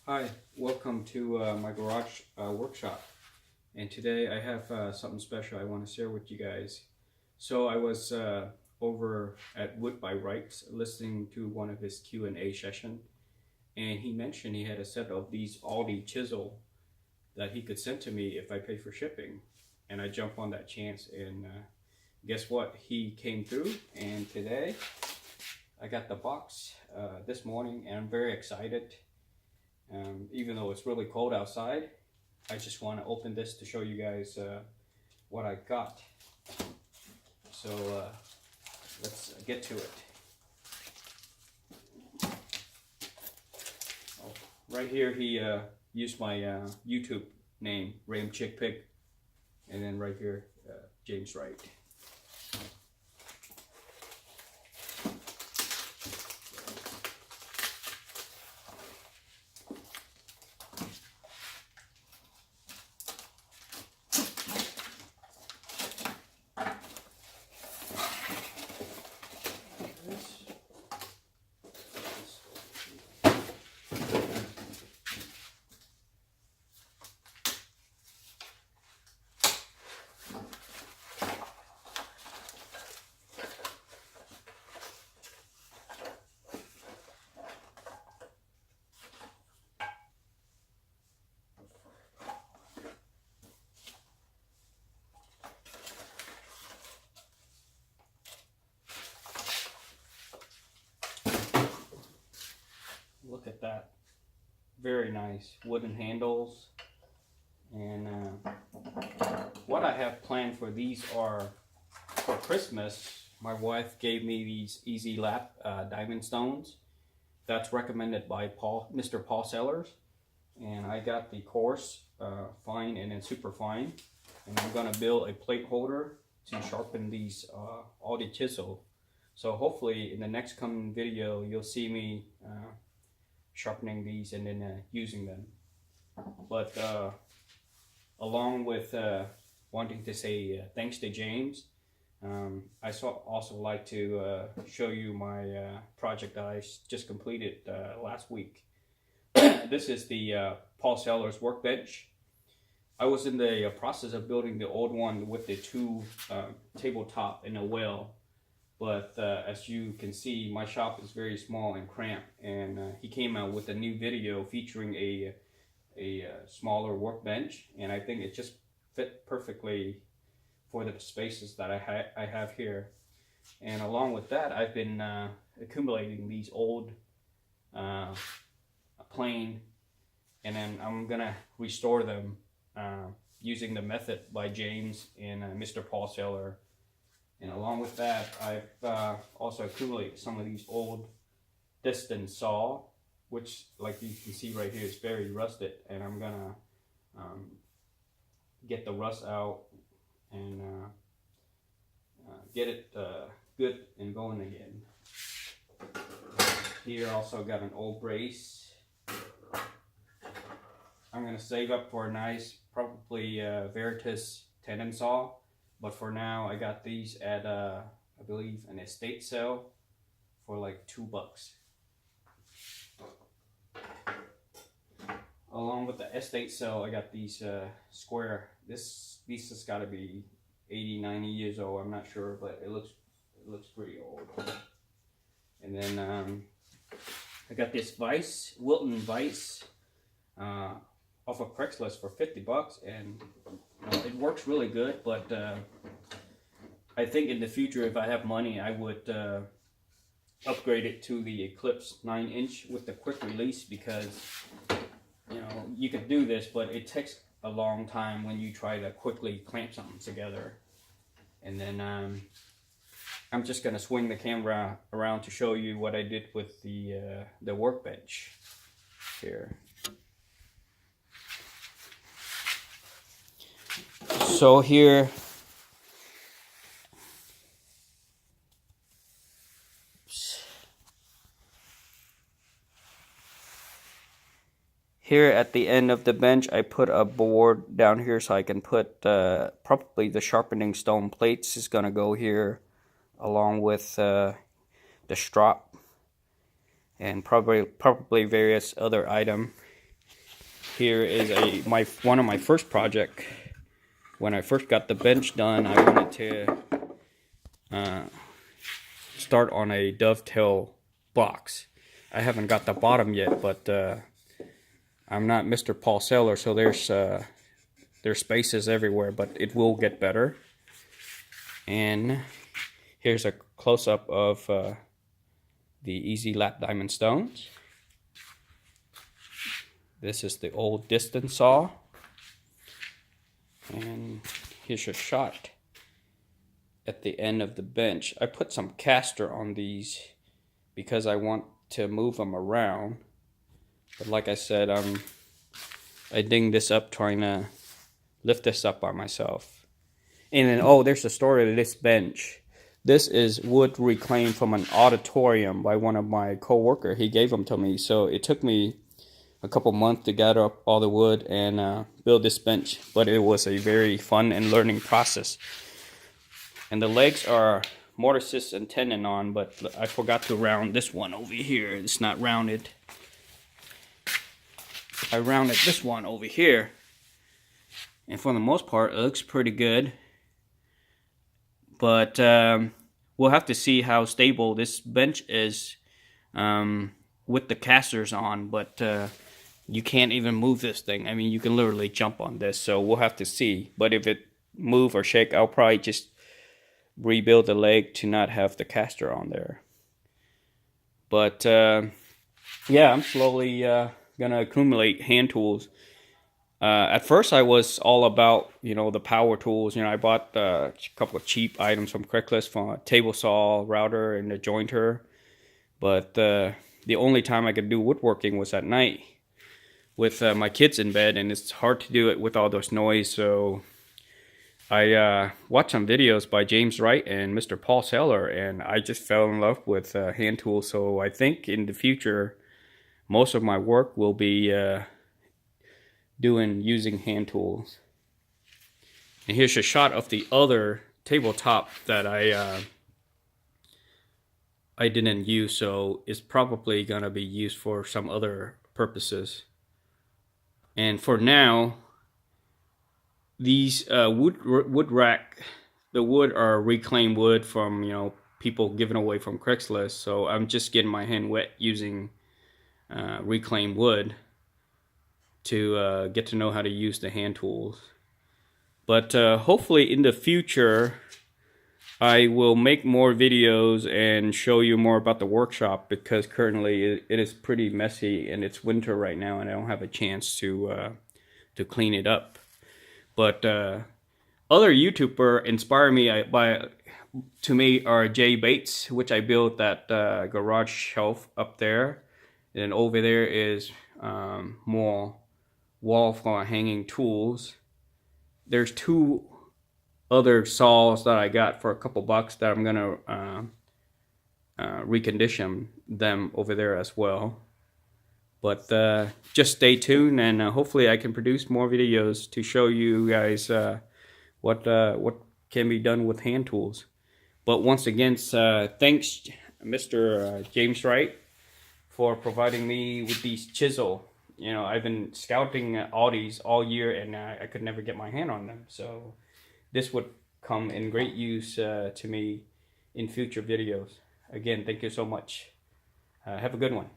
Hi, welcome to my garage workshop, and today I have something special I want to share with you guys. So I was over at Wood by Wright's listening to one of his Q&A session, and he mentioned he had a set of these Aldi Chisel that he could send to me if I pay for shipping, and I jumped on that chance, and guess what? He came through, and today I got the box this morning, and I'm very excited. Even though it's really cold outside, I just want to open this to show you guys what I got. So let's get to it. Oh, right here he used my YouTube name, Ram Chick Pig, and then right here James Wright. Look at that. Very nice wooden handles. And what I have planned for these are for Christmas. My wife gave me these Easy Lap diamond stones. That's recommended by Mr. Paul Sellers. And I got the coarse, fine, and then super fine. And I'm gonna build a plate holder to sharpen these Aldi Chisel. So hopefully in the next coming video, you'll see me sharpening these and then using them. But along with wanting to say thanks to James, I also like to show you my project that I just completed last week. This is the Paul Sellers workbench. I was in the process of building the old one with the two tabletop and a well. But as you can see, my shop is very small and cramped, and he came out with a new video featuring a smaller workbench, and I think it just fit perfectly for the spaces that I have here. And along with that, I've been accumulating these old plane, and then I'm gonna restore them using the method by James and Mr. Paul Seller. And along with that, I've also accumulated some of these old distance saw, which, like you can see right here, is very rusted. And I'm gonna get the rust out and get it good and going again. Here also got an old brace. I'm gonna save up for a nice, probably Veritas tenon saw. But for now, I got these at, I believe, an estate sale for like $2. Along with the estate sale, I got these square. These has got to be 80, 90 years old. I'm not sure, but it looks pretty old. And then I got this vise, Wilton vise, off of Craigslist for $50, and it works really good. But I think in the future, if I have money, I would upgrade it to the Eclipse 9-inch with the quick release, because you could do this, but it takes a long time when you try to quickly clamp something together. And then I'm just gonna swing the camera around to show you what I did with the workbench here. So here at the end of the bench, I put a board down here so I can put probably the sharpening stone plates is gonna go here, along with the strop and probably various other items. here is one of my first project. When I first got the bench done, I wanted to start on a dovetail box. I haven't got the bottom yet, but I'm not Mr. Paul Sailor, so there's spaces everywhere, but it will get better. And here's a close-up of the Easy Lap Diamond Stones. This is the old distance saw. And here's a shot at the end of the bench. I put some caster on these because I want to move them around. But like I said, I ding this up trying to lift this up by myself. And then, oh, there's the story of this bench. This is wood reclaimed from an auditorium by one of my co-workers. He gave them to me. So it took me a couple months to gather up all the wood and build this bench. But it was a very fun and learning process. And the legs are mortise and tenon on, but I forgot to round this one over here. It's not rounded. I rounded this one over here. And for the most part, it looks pretty good. But we'll have to see how stable this bench is with the casters on. But you can't even move this thing. I mean, you can literally jump on this. So we'll have to see. But if it move or shake, I'll probably just rebuild the leg to not have the caster on there. But yeah, I'm slowly gonna accumulate hand tools. At first I was all about, the power tools. I bought a couple of cheap items from Craigslist, from a table saw, router, and a jointer. But the only time I could do woodworking was at night with my kids in bed, and it's hard to do it with all this noise. So I watched some videos by James Wright and Mr. Paul Sailor, and I just fell in love with hand tools. So I think in the future, most of my work will be using hand tools. And here's a shot of the other tabletop that I didn't use, so it's probably gonna be used for some other purposes. And for now, these wood rack, the wood are reclaimed wood from people giving away from Craigslist. So I'm just getting my hand wet using reclaimed wood to get to know how to use the hand tools. But hopefully in the future I will make more videos and show you more about the workshop, because currently it is pretty messy and it's winter right now and I don't have a chance to clean it up. But other YouTuber inspire me to me are Jay Bates, which I built that garage shelf up there, and over there is more wall for hanging tools. There's two other saws that I got for a couple bucks that I'm gonna recondition them over there as well. But just stay tuned, and hopefully I can produce more videos to show you guys what can be done with hand tools. But once again, thanks Mr. James Wright for providing me with these chisel. I've been scouting Aldi's all year, and I could never get my hand on them. So this would come in great use to me in future videos. Again, thank you so much. Have a good one.